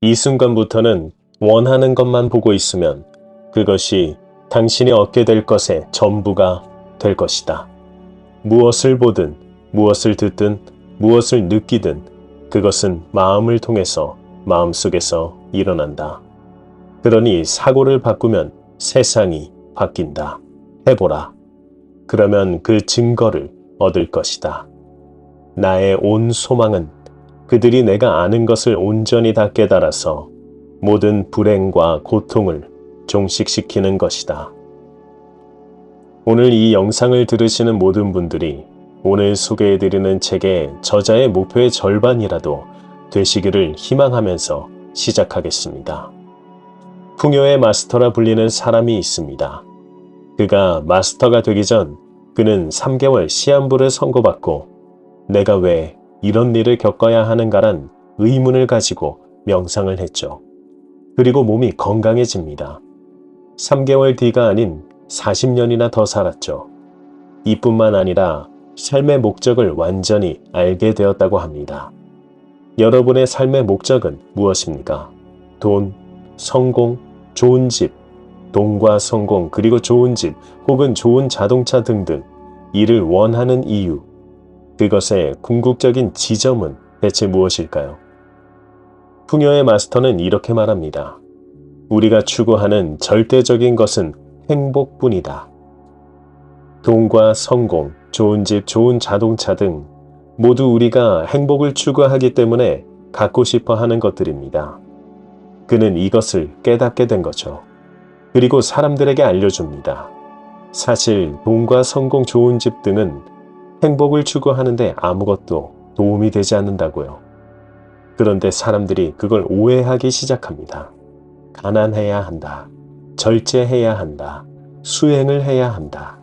이 순간부터는 원하는 것만 보고 있으면 그것이 당신이 얻게 될 것의 전부가 될 것이다. 무엇을 보든, 무엇을 듣든, 무엇을 느끼든 그것은 마음을 통해서 마음속에서 일어난다. 그러니 사고를 바꾸면 세상이 바뀐다. 해보라. 그러면 그 증거를 얻을 것이다. 나의 온 소망은 그들이 내가 아는 것을 온전히 다 깨달아서 모든 불행과 고통을 종식시키는 것이다. 오늘 이 영상을 들으시는 모든 분들이 오늘 소개해드리는 책의 저자의 목표의 절반이라도 되시기를 희망하면서 시작하겠습니다. 풍요의 마스터라 불리는 사람이 있습니다. 그가 마스터가 되기 전 그는 3개월 시한부를 선고받고 내가 왜 이런 일을 겪어야 하는가란 의문을 가지고 명상을 했죠. 그리고 몸이 건강해집니다. 3개월 뒤가 아닌 40년이나 더 살았죠. 이뿐만 아니라 삶의 목적을 완전히 알게 되었다고 합니다. 여러분의 삶의 목적은 무엇입니까? 돈, 성공, 좋은 집, 돈과 성공 그리고 좋은 집 혹은 좋은 자동차 등등 이를 원하는 이유, 그것의 궁극적인 지점은 대체 무엇일까요? 풍요의 마스터는 이렇게 말합니다. 우리가 추구하는 절대적인 것은 행복뿐이다. 돈과 성공, 좋은 집, 좋은 자동차 등 모두 우리가 행복을 추구하기 때문에 갖고 싶어 하는 것들입니다. 그는 이것을 깨닫게 된 거죠. 그리고 사람들에게 알려줍니다. 사실 돈과 성공, 좋은 집 등은 행복을 추구하는데 아무것도 도움이 되지 않는다고요. 그런데 사람들이 그걸 오해하기 시작합니다. 가난해야 한다. 절제해야 한다. 수행을 해야 한다.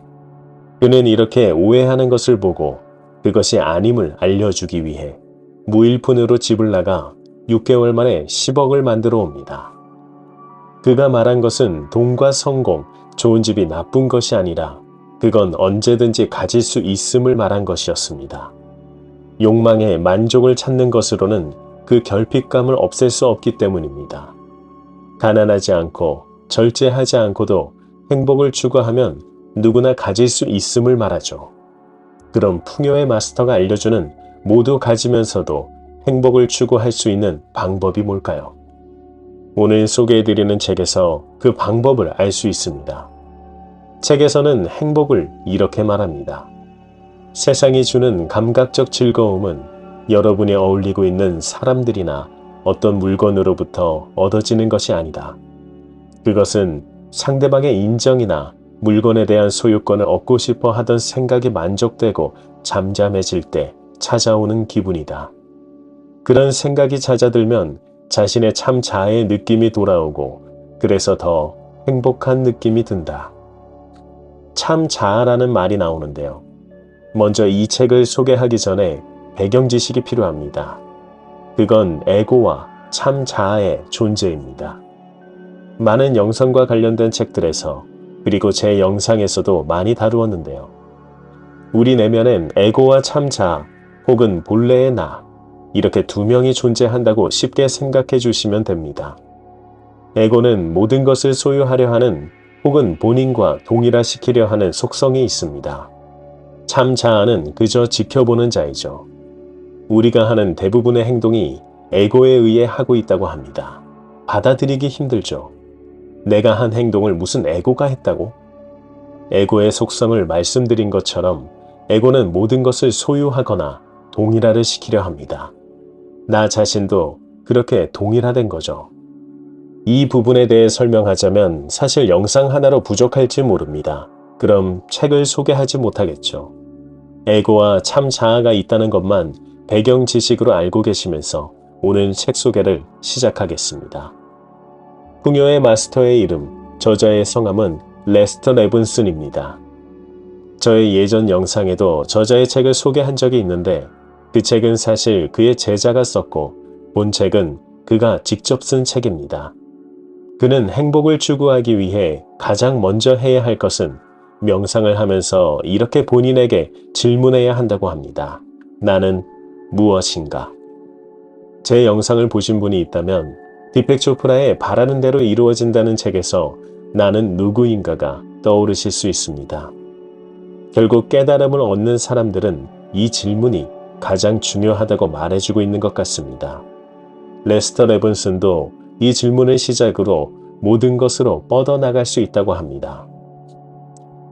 그는 이렇게 오해하는 것을 보고 그것이 아님을 알려주기 위해 무일푼으로 집을 나가 6개월 만에 10억을 만들어 옵니다. 그가 말한 것은 돈과 성공, 좋은 집이 나쁜 것이 아니라 그건 언제든지 가질 수 있음을 말한 것이었습니다. 욕망의 만족을 찾는 것으로는 그 결핍감을 없앨 수 없기 때문입니다. 가난하지 않고 절제하지 않고도 행복을 추구하면 누구나 가질 수 있음을 말하죠. 그럼 풍요의 마스터가 알려주는 모두 가지면서도 행복을 추구할 수 있는 방법이 뭘까요? 오늘 소개해드리는 책에서 그 방법을 알 수 있습니다. 책에서는 행복을 이렇게 말합니다. 세상이 주는 감각적 즐거움은 여러분이 어울리고 있는 사람들이나 어떤 물건으로부터 얻어지는 것이 아니다. 그것은 상대방의 인정이나 물건에 대한 소유권을 얻고 싶어 하던 생각이 만족되고 잠잠해질 때 찾아오는 기분이다. 그런 생각이 잦아들면 자신의 참 자아의 느낌이 돌아오고 그래서 더 행복한 느낌이 든다. 참 자아라는 말이 나오는데요. 먼저 이 책을 소개하기 전에 배경 지식이 필요합니다. 그건 에고와 참 자아의 존재입니다. 많은 영성과 관련된 책들에서 그리고 제 영상에서도 많이 다루었는데요. 우리 내면엔 에고와 참 자아 혹은 본래의 나 이렇게 두 명이 존재한다고 쉽게 생각해 주시면 됩니다. 에고는 모든 것을 소유하려 하는 혹은 본인과 동일화시키려 하는 속성이 있습니다. 참 자아는 그저 지켜보는 자이죠. 우리가 하는 대부분의 행동이 에고에 의해 하고 있다고 합니다. 받아들이기 힘들죠. 내가 한 행동을 무슨 에고가 했다고? 에고의 속성을 말씀드린 것처럼 에고는 모든 것을 소유하거나 동일화를 시키려 합니다. 나 자신도 그렇게 동일화된 거죠. 이 부분에 대해 설명하자면 사실 영상 하나로 부족할지 모릅니다. 그럼 책을 소개하지 못하겠죠. 에고와 참 자아가 있다는 것만 배경 지식으로 알고 계시면서 오늘 책 소개를 시작하겠습니다. 풍요의 마스터의 이름, 저자의 성함은 레스터 레븐슨입니다. 저의 예전 영상에도 저자의 책을 소개한 적이 있는데 그 책은 사실 그의 제자가 썼고 본 책은 그가 직접 쓴 책입니다. 그는 행복을 추구하기 위해 가장 먼저 해야 할 것은 명상을 하면서 이렇게 본인에게 질문해야 한다고 합니다. 나는 무엇인가? 제 영상을 보신 분이 있다면 디펙 초프라의 바라는 대로 이루어진다는 책에서 나는 누구인가가 떠오르실 수 있습니다. 결국 깨달음을 얻는 사람들은 이 질문이 가장 중요하다고 말해주고 있는 것 같습니다. 레스터 레븐슨도 이 질문을 시작으로 모든 것으로 뻗어나갈 수 있다고 합니다.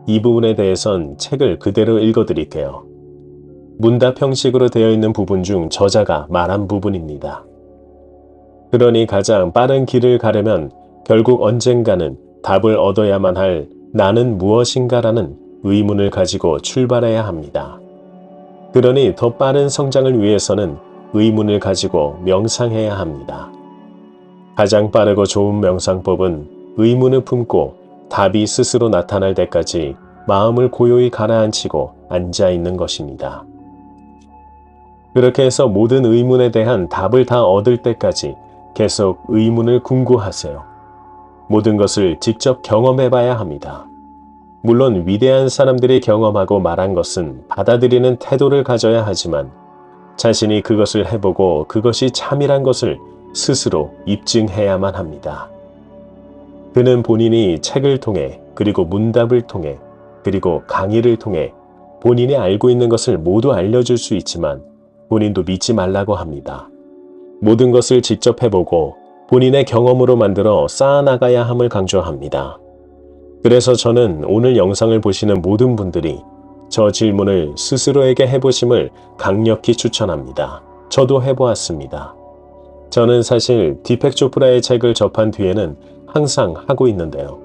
이 부분에 대해선 책을 그대로 읽어드릴게요. 문답 형식으로 되어 있는 부분 중 저자가 말한 부분입니다. 그러니 가장 빠른 길을 가려면 결국 언젠가는 답을 얻어야만 할 나는 무엇인가라는 의문을 가지고 출발해야 합니다. 그러니 더 빠른 성장을 위해서는 의문을 가지고 명상해야 합니다. 가장 빠르고 좋은 명상법은 의문을 품고 답이 스스로 나타날 때까지 마음을 고요히 가라앉히고 앉아 있는 것입니다. 그렇게 해서 모든 의문에 대한 답을 다 얻을 때까지 계속 의문을 궁구하세요. 모든 것을 직접 경험해 봐야 합니다. 물론 위대한 사람들이 경험하고 말한 것은 받아들이는 태도를 가져야 하지만 자신이 그것을 해보고 그것이 참이란 것을 스스로 입증해야만 합니다. 그는 본인이 책을 통해 그리고 문답을 통해 그리고 강의를 통해 본인이 알고 있는 것을 모두 알려줄 수 있지만 본인도 믿지 말라고 합니다. 모든 것을 직접 해보고 본인의 경험으로 만들어 쌓아나가야 함을 강조합니다. 그래서 저는 오늘 영상을 보시는 모든 분들이 저 질문을 스스로에게 해보심을 강력히 추천합니다. 저도 해보았습니다. 저는 사실 디펙 초프라의 책을 접한 뒤에는 항상 하고 있는데요.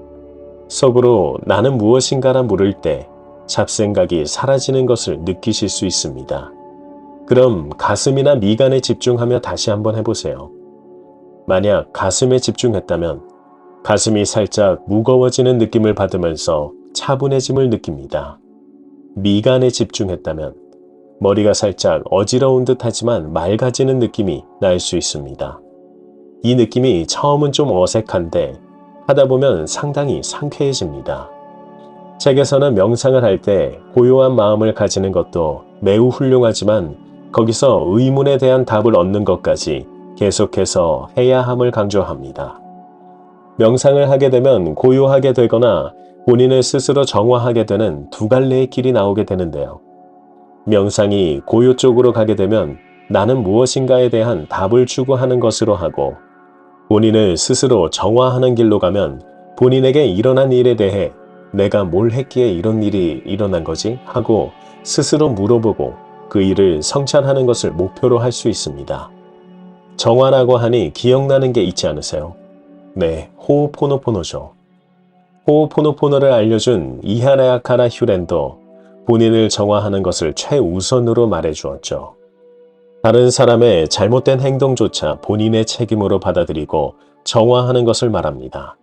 속으로 나는 무엇인가라 물을 때 잡생각이 사라지는 것을 느끼실 수 있습니다. 그럼 가슴이나 미간에 집중하며 다시 한번 해보세요. 만약 가슴에 집중했다면 가슴이 살짝 무거워지는 느낌을 받으면서 차분해짐을 느낍니다. 미간에 집중했다면 머리가 살짝 어지러운 듯 하지만 맑아지는 느낌이 날 수 있습니다. 이 느낌이 처음은 좀 어색한데 하다 보면 상당히 상쾌해집니다. 책에서는 명상을 할 때 고요한 마음을 가지는 것도 매우 훌륭하지만 거기서 의문에 대한 답을 얻는 것까지 계속해서 해야 함을 강조합니다. 명상을 하게 되면 고요하게 되거나 본인을 스스로 정화하게 되는 두 갈래의 길이 나오게 되는데요. 명상이 고요 쪽으로 가게 되면 나는 무엇인가에 대한 답을 추구하는 것으로 하고 본인을 스스로 정화하는 길로 가면 본인에게 일어난 일에 대해 내가 뭘 했기에 이런 일이 일어난 거지? 하고 스스로 물어보고 그 일을 성찰하는 것을 목표로 할 수 있습니다. 정화라고 하니 기억나는 게 있지 않으세요? 네, 호오포노포노죠. 호오포노포노를 알려준 이하라야카라 휴렌도 본인을 정화하는 것을 최우선으로 말해주었죠. 다른 사람의 잘못된 행동조차 본인의 책임으로 받아들이고 정화하는 것을 말합니다.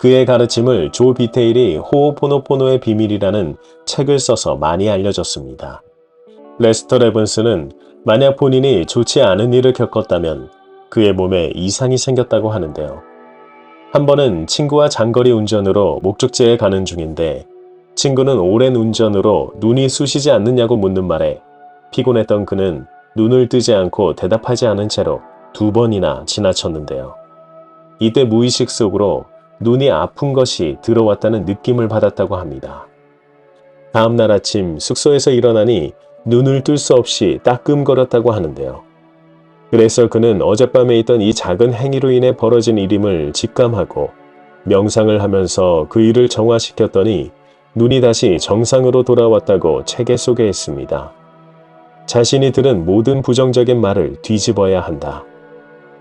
그의 가르침을 조 비테일이 호오포노포노의 비밀이라는 책을 써서 많이 알려졌습니다. 레스터 레븐스는 만약 본인이 좋지 않은 일을 겪었다면 그의 몸에 이상이 생겼다고 하는데요. 한 번은 친구와 장거리 운전으로 목적지에 가는 중인데 친구는 오랜 운전으로 눈이 쑤시지 않느냐고 묻는 말에 피곤했던 그는 눈을 뜨지 않고 대답하지 않은 채로 2번이나 지나쳤는데요. 이때 무의식 속으로 눈이 아픈 것이 들어왔다는 느낌을 받았다고 합니다. 다음날 아침 숙소에서 일어나니 눈을 뜰 수 없이 따끔거렸다고 하는데요. 그래서 그는 어젯밤에 있던 이 작은 행위로 인해 벌어진 일임을 직감하고 명상을 하면서 그 일을 정화시켰더니 눈이 다시 정상으로 돌아왔다고 책에 소개했습니다. 자신이 들은 모든 부정적인 말을 뒤집어야 한다.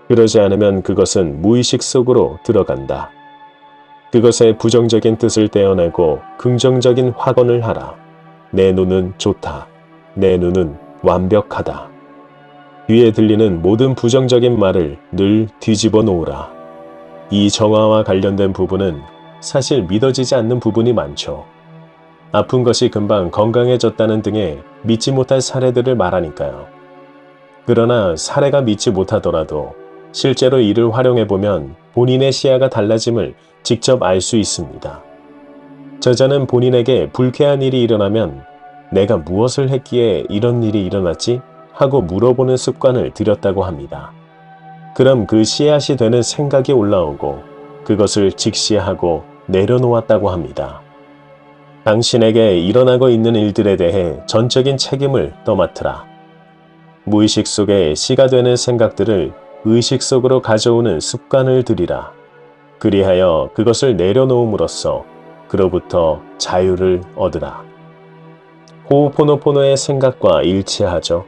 그러지 않으면 그것은 무의식 속으로 들어간다. 그것의 부정적인 뜻을 떼어내고 긍정적인 확언을 하라. 내 눈은 좋다. 내 눈은 완벽하다. 귀에 들리는 모든 부정적인 말을 늘 뒤집어 놓으라. 이 정화와 관련된 부분은 사실 믿어지지 않는 부분이 많죠. 아픈 것이 금방 건강해졌다는 등의 믿지 못할 사례들을 말하니까요. 그러나 사례가 믿지 못하더라도 실제로 이를 활용해보면 본인의 시야가 달라짐을 직접 알 수 있습니다. 저자는 본인에게 불쾌한 일이 일어나면 내가 무엇을 했기에 이런 일이 일어났지? 하고 물어보는 습관을 들였다고 합니다. 그럼 그 씨앗이 되는 생각이 올라오고 그것을 직시하고 내려놓았다고 합니다. 당신에게 일어나고 있는 일들에 대해 전적인 책임을 떠맡으라. 무의식 속에 씨가 되는 생각들을 의식 속으로 가져오는 습관을 들이라. 그리하여 그것을 내려놓음으로써 그로부터 자유를 얻으라. 호오포노포노의 생각과 일치하죠.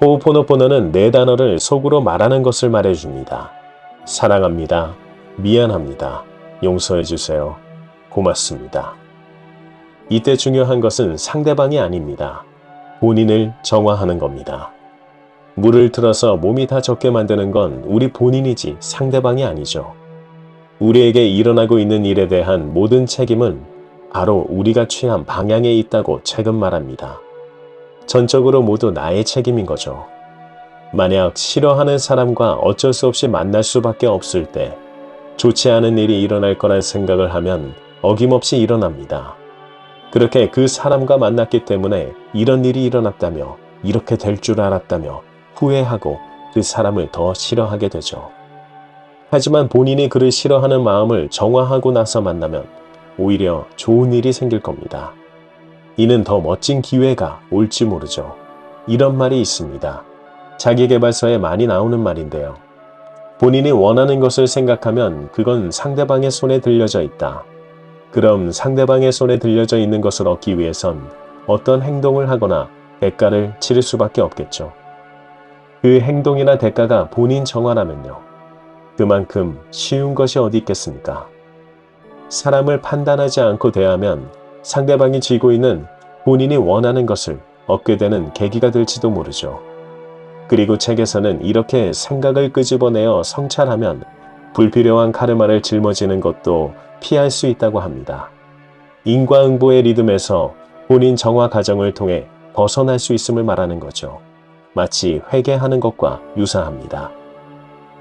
호오포노포노는 네 단어를 속으로 말하는 것을 말해줍니다. 사랑합니다. 미안합니다. 용서해주세요. 고맙습니다. 이때 중요한 것은 상대방이 아닙니다. 본인을 정화하는 겁니다. 물을 틀어서 몸이 다 젖게 만드는 건 우리 본인이지 상대방이 아니죠. 우리에게 일어나고 있는 일에 대한 모든 책임은 바로 우리가 취한 방향에 있다고 책은 말합니다. 전적으로 모두 나의 책임인 거죠. 만약 싫어하는 사람과 어쩔 수 없이 만날 수밖에 없을 때 좋지 않은 일이 일어날 거란 생각을 하면 어김없이 일어납니다. 그렇게 그 사람과 만났기 때문에 이런 일이 일어났다며 이렇게 될 줄 알았다며 후회하고 그 사람을 더 싫어하게 되죠. 하지만 본인이 그를 싫어하는 마음을 정화하고 나서 만나면 오히려 좋은 일이 생길 겁니다. 이는 더 멋진 기회가 올지 모르죠. 이런 말이 있습니다. 자기계발서에 많이 나오는 말인데요. 본인이 원하는 것을 생각하면 그건 상대방의 손에 들려져 있다. 그럼 상대방의 손에 들려져 있는 것을 얻기 위해선 어떤 행동을 하거나 대가를 치를 수밖에 없겠죠. 그 행동이나 대가가 본인 정화라면요. 그만큼 쉬운 것이 어디 있겠습니까? 사람을 판단하지 않고 대하면 상대방이 쥐고 있는 본인이 원하는 것을 얻게 되는 계기가 될지도 모르죠. 그리고 책에서는 이렇게 생각을 끄집어내어 성찰하면 불필요한 카르마를 짊어지는 것도 피할 수 있다고 합니다. 인과응보의 리듬에서 본인 정화 과정을 통해 벗어날 수 있음을 말하는 거죠. 마치 회개하는 것과 유사합니다.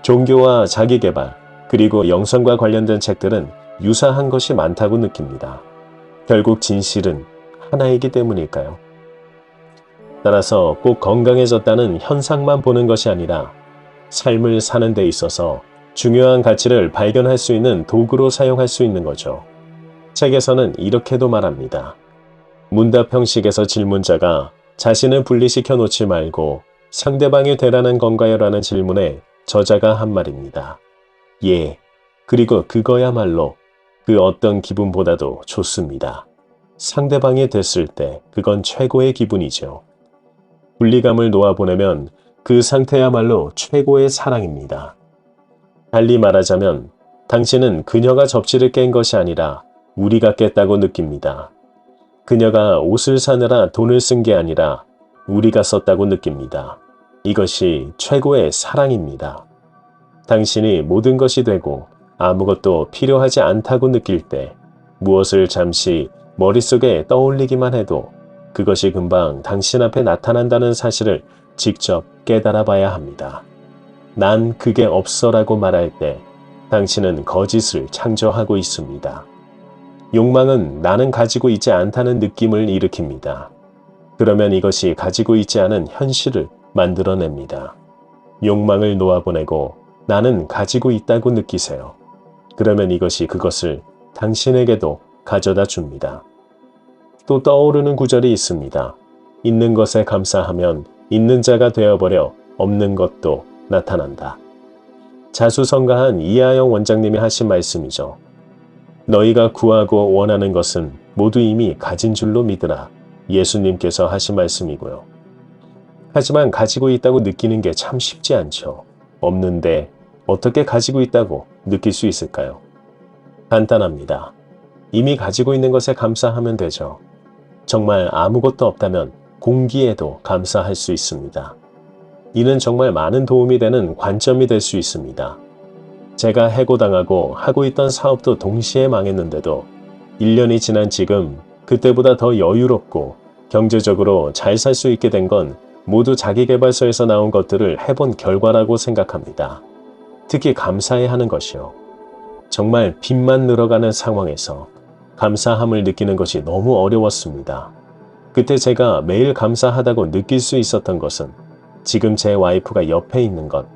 종교와 자기개발, 그리고 영성과 관련된 책들은 유사한 것이 많다고 느낍니다. 결국 진실은 하나이기 때문일까요? 따라서 꼭 건강해졌다는 현상만 보는 것이 아니라 삶을 사는 데 있어서 중요한 가치를 발견할 수 있는 도구로 사용할 수 있는 거죠. 책에서는 이렇게도 말합니다. 문답 형식에서 질문자가 자신을 분리시켜 놓지 말고 상대방이 되라는 건가요? 라는 질문에 저자가 한 말입니다. 예, 그리고 그거야말로 그 어떤 기분보다도 좋습니다. 상대방이 됐을 때 그건 최고의 기분이죠. 분리감을 놓아보내면 그 상태야말로 최고의 사랑입니다. 달리 말하자면 당신은 그녀가 접시를 깬 것이 아니라 우리가 깼다고 느낍니다. 그녀가 옷을 사느라 돈을 쓴 게 아니라 우리가 썼다고 느낍니다. 이것이 최고의 사랑입니다. 당신이 모든 것이 되고 아무것도 필요하지 않다고 느낄 때 무엇을 잠시 머릿속에 떠올리기만 해도 그것이 금방 당신 앞에 나타난다는 사실을 직접 깨달아 봐야 합니다. 난 그게 없어라고 말할 때 당신은 거짓을 창조하고 있습니다. 욕망은 나는 가지고 있지 않다는 느낌을 일으킵니다. 그러면 이것이 가지고 있지 않은 현실을 만들어냅니다. 욕망을 놓아보내고 나는 가지고 있다고 느끼세요. 그러면 이것이 그것을 당신에게도 가져다 줍니다. 또 떠오르는 구절이 있습니다. 있는 것에 감사하면 있는 자가 되어버려 없는 것도 나타난다. 자수성가한 이하영 원장님이 하신 말씀이죠. 너희가 구하고 원하는 것은 모두 이미 가진 줄로 믿으라. 예수님께서 하신 말씀이고요. 하지만 가지고 있다고 느끼는 게 참 쉽지 않죠. 없는데 어떻게 가지고 있다고 느낄 수 있을까요? 간단합니다. 이미 가지고 있는 것에 감사하면 되죠. 정말 아무것도 없다면 공기에도 감사할 수 있습니다. 이는 정말 많은 도움이 되는 관점이 될 수 있습니다. 제가 해고당하고 하고 있던 사업도 동시에 망했는데도 1년이 지난 지금 그때보다 더 여유롭고 경제적으로 잘 살 수 있게 된 건 모두 자기계발서에서 나온 것들을 해본 결과라고 생각합니다. 특히 감사해야 하는 것이요. 정말 빚만 늘어가는 상황에서 감사함을 느끼는 것이 너무 어려웠습니다. 그때 제가 매일 감사하다고 느낄 수 있었던 것은 지금 제 와이프가 옆에 있는 것,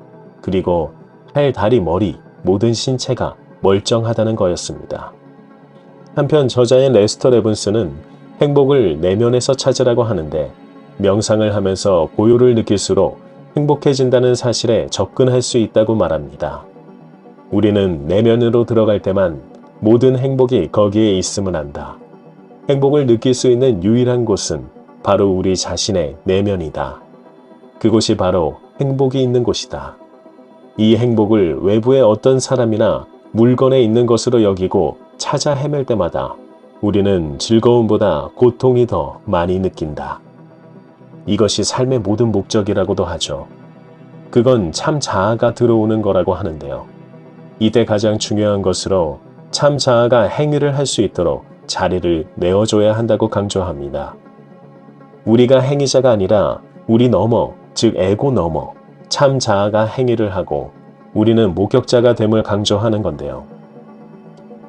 그리고 팔, 다리, 머리, 모든 신체가 멀쩡하다는 거였습니다. 한편 저자인 레스터 레븐스는 행복을 내면에서 찾으라고 하는데 명상을 하면서 고요를 느낄수록 행복해진다는 사실에 접근할 수 있다고 말합니다. 우리는 내면으로 들어갈 때만 모든 행복이 거기에 있음을 안다. 행복을 느낄 수 있는 유일한 곳은 바로 우리 자신의 내면이다. 그곳이 바로 행복이 있는 곳이다. 이 행복을 외부의 어떤 사람이나 물건에 있는 것으로 여기고 찾아 헤맬 때마다 우리는 즐거움보다 고통이 더 많이 느낀다. 이것이 삶의 모든 목적이라고도 하죠. 그건 참 자아가 들어오는 거라고 하는데요. 이때 가장 중요한 것으로 참 자아가 행위를 할 수 있도록 자리를 내어줘야 한다고 강조합니다. 우리가 행위자가 아니라 우리 넘어, 즉 에고 넘어 참 자아가 행위를 하고 우리는 목격자가 됨을 강조하는 건데요.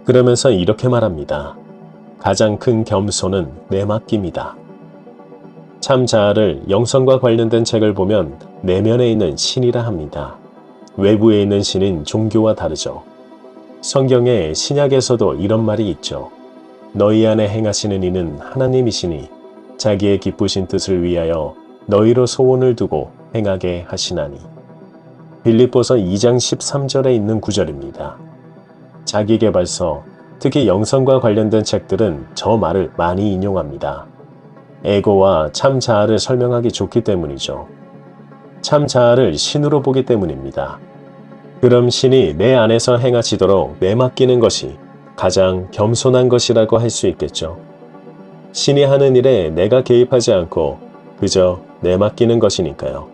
그러면서 이렇게 말합니다. 가장 큰 겸손은 내맡김이다. 참 자아를 영성과 관련된 책을 보면 내면에 있는 신이라 합니다. 외부에 있는 신인 종교와 다르죠. 성경의 신약에서도 이런 말이 있죠. 너희 안에 행하시는 이는 하나님이시니 자기의 기쁘신 뜻을 위하여 너희로 소원을 두고 행하게 하시나니. 빌립보서 2장 13절에 있는 구절입니다. 자기계발서, 특히 영성과 관련된 책들은 저 말을 많이 인용합니다. 에고와 참 자아를 설명하기 좋기 때문이죠. 참 자아를 신으로 보기 때문입니다. 그럼 신이 내 안에서 행하시도록 내맡기는 것이 가장 겸손한 것이라고 할 수 있겠죠. 신이 하는 일에 내가 개입하지 않고 그저 내맡기는 것이니까요.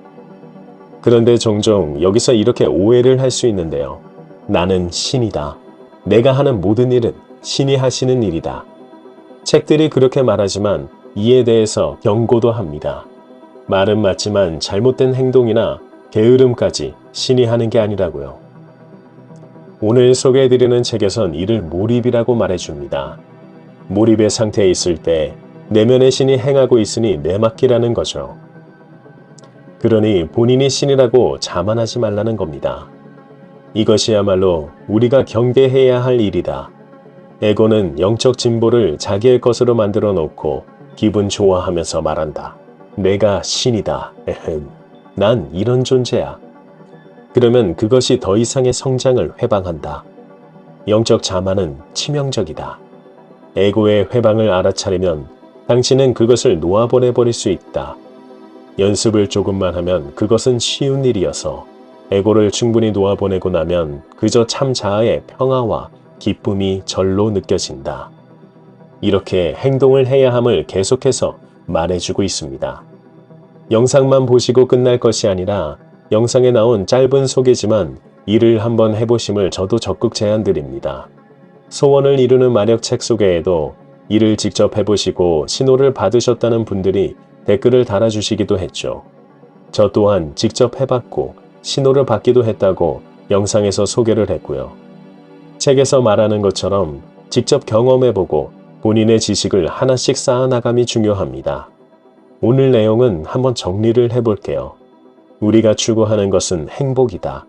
그런데 종종 여기서 이렇게 오해를 할 수 있는데요. 나는 신이다. 내가 하는 모든 일은 신이 하시는 일이다. 책들이 그렇게 말하지만 이에 대해서 경고도 합니다. 말은 맞지만 잘못된 행동이나 게으름까지 신이 하는 게 아니라고요. 오늘 소개해드리는 책에선 이를 몰입이라고 말해줍니다. 몰입의 상태에 있을 때 내면의 신이 행하고 있으니 내맡기라는 거죠. 그러니 본인이 신이라고 자만하지 말라는 겁니다. 이것이야말로 우리가 경계해야 할 일이다. 에고는 영적 진보를 자기의 것으로 만들어 놓고 기분 좋아하면서 말한다. 내가 신이다. 에헴. 난 이런 존재야. 그러면 그것이 더 이상의 성장을 회방한다. 영적 자만은 치명적이다. 에고의 회방을 알아차리면 당신은 그것을 놓아보내버릴 수 있다. 연습을 조금만 하면 그것은 쉬운 일이어서 에고를 충분히 놓아보내고 나면 그저 참 자아의 평화와 기쁨이 절로 느껴진다. 이렇게 행동을 해야 함을 계속해서 말해주고 있습니다. 영상만 보시고 끝날 것이 아니라 영상에 나온 짧은 소개지만 이를 한번 해보심을 저도 적극 제안드립니다. 소원을 이루는 마력 책 소개에도 이를 직접 해보시고 신호를 받으셨다는 분들이 댓글을 달아주시기도 했죠. 저 또한 직접 해봤고 신호를 받기도 했다고 영상에서 소개를 했고요. 책에서 말하는 것처럼 직접 경험해보고 본인의 지식을 하나씩 쌓아나감이 중요합니다. 오늘 내용은 한번 정리를 해볼게요. 우리가 추구하는 것은 행복이다.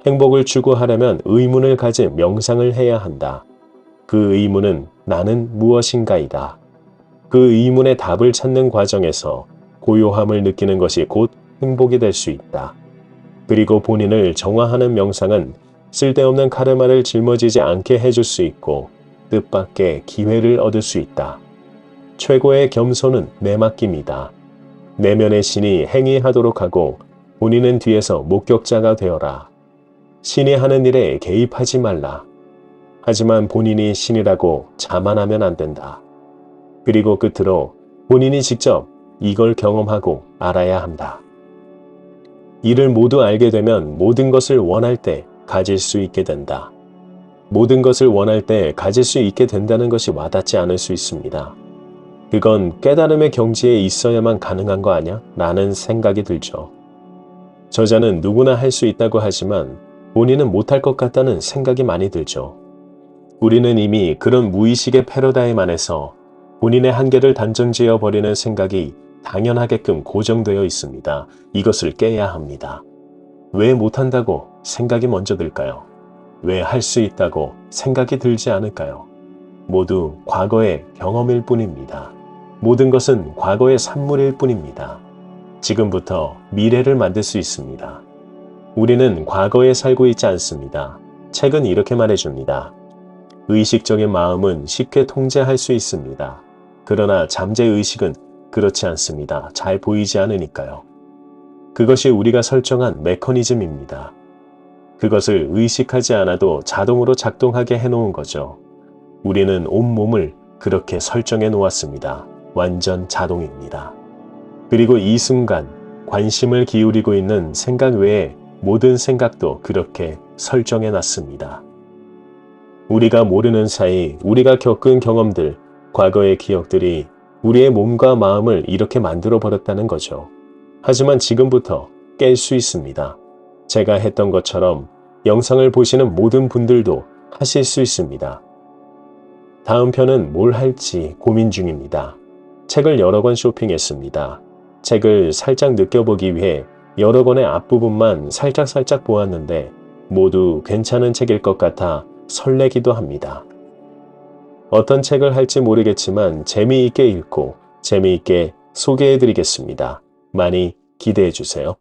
행복을 추구하려면 의문을 가진 명상을 해야 한다. 그 의문은 나는 무엇인가이다. 그 의문의 답을 찾는 과정에서 고요함을 느끼는 것이 곧 행복이 될 수 있다. 그리고 본인을 정화하는 명상은 쓸데없는 카르마를 짊어지지 않게 해줄 수 있고 뜻밖의 기회를 얻을 수 있다. 최고의 겸손은 내맡김이다. 내면의 신이 행위하도록 하고 본인은 뒤에서 목격자가 되어라. 신이 하는 일에 개입하지 말라. 하지만 본인이 신이라고 자만하면 안 된다. 그리고 끝으로 본인이 직접 이걸 경험하고 알아야 한다. 이를 모두 알게 되면 모든 것을 원할 때 가질 수 있게 된다. 모든 것을 원할 때 가질 수 있게 된다는 것이 와닿지 않을 수 있습니다. 그건 깨달음의 경지에 있어야만 가능한 거 아냐? 라는 생각이 들죠. 저자는 누구나 할 수 있다고 하지만 본인은 못할 것 같다는 생각이 많이 들죠. 우리는 이미 그런 무의식의 패러다임 안에서 본인의 한계를 단정지어 버리는 생각이 당연하게끔 고정되어 있습니다. 이것을 깨야 합니다. 왜 못한다고 생각이 먼저 들까요? 왜 할 수 있다고 생각이 들지 않을까요? 모두 과거의 경험일 뿐입니다. 모든 것은 과거의 산물일 뿐입니다. 지금부터 미래를 만들 수 있습니다. 우리는 과거에 살고 있지 않습니다. 책은 이렇게 말해줍니다. 의식적인 마음은 쉽게 통제할 수 있습니다. 그러나 잠재의식은 그렇지 않습니다. 잘 보이지 않으니까요. 그것이 우리가 설정한 메커니즘입니다. 그것을 의식하지 않아도 자동으로 작동하게 해놓은 거죠. 우리는 온몸을 그렇게 설정해 놓았습니다. 완전 자동입니다. 그리고 이 순간 관심을 기울이고 있는 생각 외에 모든 생각도 그렇게 설정해 놨습니다. 우리가 모르는 사이 우리가 겪은 경험들, 과거의 기억들이 우리의 몸과 마음을 이렇게 만들어 버렸다는 거죠. 하지만 지금부터 깰 수 있습니다. 제가 했던 것처럼 영상을 보시는 모든 분들도 하실 수 있습니다. 다음 편은 뭘 할지 고민 중입니다. 책을 여러 권 쇼핑했습니다. 책을 살짝 느껴보기 위해 여러 권의 앞부분만 살짝 보았는데 모두 괜찮은 책일 것 같아 설레기도 합니다. 어떤 책을 할지 모르겠지만 재미있게 읽고 재미있게 소개해드리겠습니다. 많이 기대해주세요.